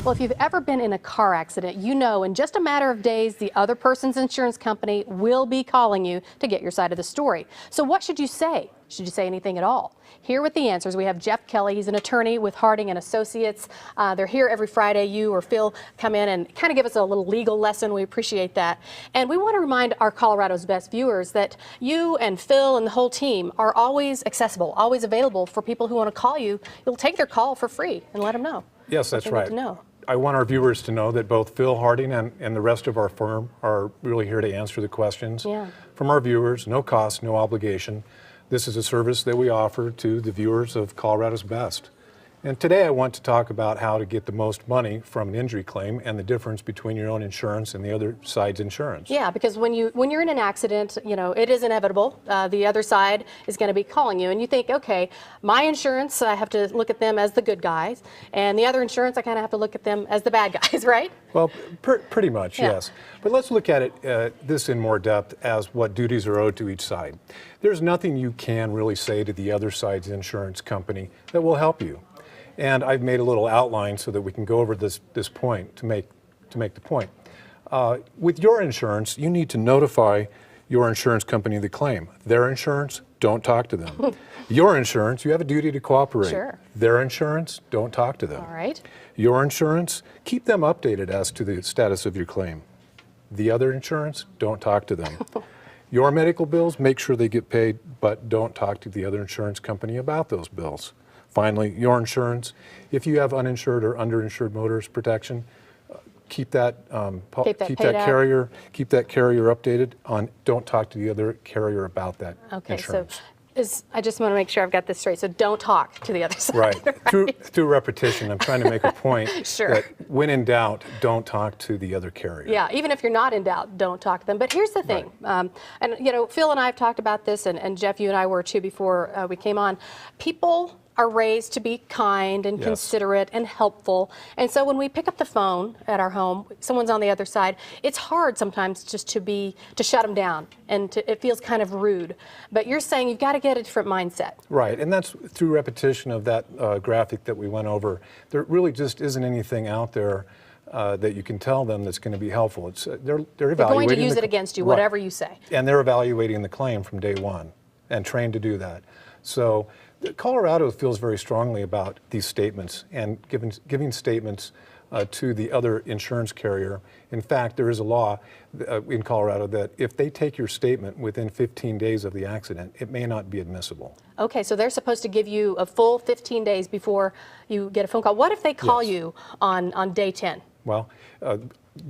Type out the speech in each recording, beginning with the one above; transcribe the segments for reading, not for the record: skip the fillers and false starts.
Well, if you've ever been in a car accident, you know in just a matter of days, the other person's insurance company will be calling you to get your side of the story. So what should you say? Should you say anything at all? Here with the answers, we have Jeff Kelley. He's an attorney with Harding and Associates. They're here every Friday. You or Phil come in and kind of give us a little legal lesson. We appreciate that. And we want to remind our Colorado's Best viewers that you and Phil and the whole team are always accessible, always available for people who want to call you. You'll take their call for free and let them know. Yes, that's right. To know. I want our viewers to know that both Phil Harding and the rest of our firm are really here to answer the questions from our viewers. No cost, no obligation. This is a service that we offer to the viewers of Colorado's Best. And today I want to talk about how to get the most money from an injury claim and the difference between your own insurance and the other side's insurance. Yeah, because when you're in an accident, you know, it is inevitable. The other side is going to be calling you and you think, okay, my insurance, I have to look at them as the good guys, and the other insurance, I kind of have to look at them as the bad guys, right? Well, pretty much, yes. But let's look at it this in more depth as what duties are owed to each side. There's nothing you can really say to the other side's insurance company that will help you. And I've made a little outline so that we can go over this point to make the point. With your insurance, you need to notify your insurance company of the claim. Their insurance, don't talk to them. Your insurance, you have a duty to cooperate. Sure. Their insurance, don't talk to them. All right. Your insurance, keep them updated as to the status of your claim. The other insurance, don't talk to them. Your medical bills, make sure they get paid, but don't talk to the other insurance company about those bills. Finally, your insurance, if you have uninsured or underinsured motorist protection, keep that carrier updated on. Don't talk to the other carrier about that insurance. So I just want to make sure I've got this straight. So don't talk to the other side. Right. Through repetition, I'm trying to make a point that when in doubt, don't talk to the other carrier. Yeah, even if you're not in doubt, don't talk to them. But here's the thing, and you know, Phil and I have talked about this, and Jeff, you and I were too before we came on. People are raised to be kind and considerate and helpful. And so when we pick up the phone at our home, someone's on the other side, it's hard sometimes just to shut them down, and it feels kind of rude. But you're saying you've got to get a different mindset. Right, and that's through repetition of that graphic that we went over. There really just isn't anything out there that you can tell them that's going to be helpful. It's they're evaluating. They're going to use it against you, whatever you say. And they're evaluating the claim from day one and trained to do that. So Colorado feels very strongly about these statements and giving statements to the other insurance carrier. In fact, there is a law in Colorado that if they take your statement within 15 days of the accident, it may not be admissible. Okay, so they're supposed to give you a full 15 days before you get a phone call. What if they call you on day 10? Well,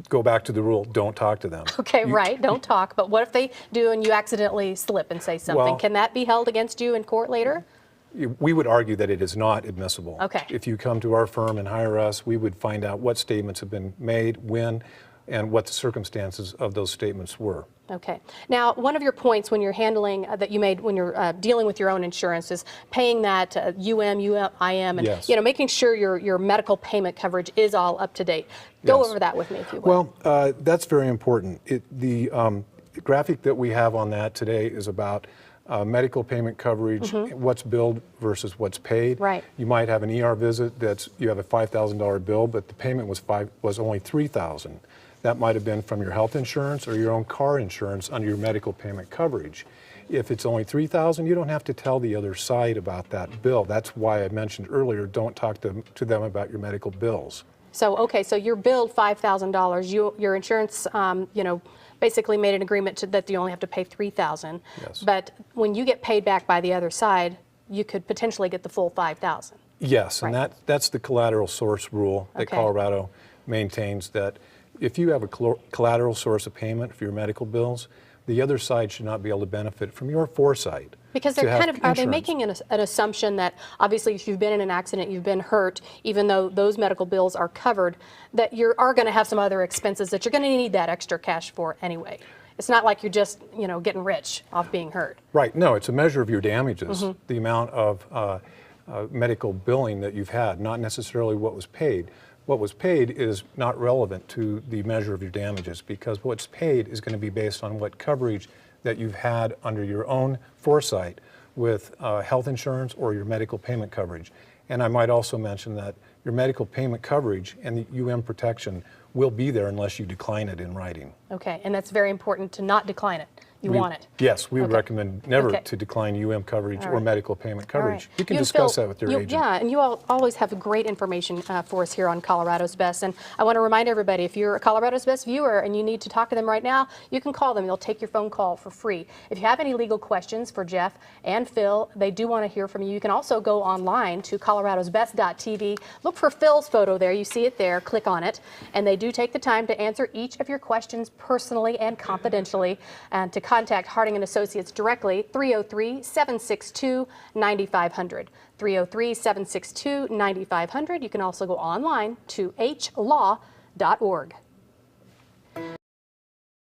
go back to the rule, don't talk to them. Okay, right, don't talk. But what if they do and you accidentally slip and say something? Well, can that be held against you in court later? We would argue that it is not admissible. Okay. If you come to our firm and hire us, we would find out what statements have been made, when, and what the circumstances of those statements were. Okay. Now, one of your points when you're handling that you made when you're dealing with your own insurance is paying that UIM, and you know, making sure your medical payment coverage is all up to date. Go over that with me, if you will. Well, that's very important. The graphic that we have on that today is about medical payment coverage, what's billed versus what's paid. Right. You might have an ER visit you have a $5,000 bill, but the payment was only $3,000. That might have been from your health insurance or your own car insurance under your medical payment coverage. If it's only $3,000, you don't have to tell the other side about that bill. That's why I mentioned earlier, don't talk to them about your medical bills. So, okay, so you're billed $5,000. Your insurance, you know, basically made an agreement that you only have to pay $3,000. Yes. But when you get paid back by the other side, you could potentially get the full $5,000. Yes, and that's the collateral source rule that Colorado maintains, that if you have a collateral source of payment for your medical bills, the other side should not be able to benefit from your foresight. Because they're are they making an assumption that obviously if you've been in an accident, you've been hurt, even though those medical bills are covered, that you are going to have some other expenses that you're going to need that extra cash for anyway? It's not like you're just, you know, getting rich off being hurt. Right. No, it's a measure of your damages, the amount of medical billing that you've had, not necessarily what was paid. What was paid is not relevant to the measure of your damages, because what's paid is going to be based on what coverage that you've had under your own foresight with health insurance or your medical payment coverage. And I might also mention that your medical payment coverage and the UM protection will be there unless you decline it in writing. Okay, and that's very important to not decline it. You want it. Yes, we would Okay. recommend never Okay. to decline UM coverage All or right. medical payment All coverage. right. You can and discuss Phil, that with your agent. Yeah, and you all always have great information for us here on Colorado's Best. And I want to remind everybody, if you're a Colorado's Best viewer and you need to talk to them right now, you can call them. They'll take your phone call for free. If you have any legal questions for Jeff and Phil, they do want to hear from you. You can also go online to coloradosbest.tv. Look for Phil's photo there. You see it there. Click on it. And they do take the time to answer each of your questions personally and confidentially. And to contact Harding & Associates directly, 303-762-9500. 303-762-9500. You can also go online to hlaw.org.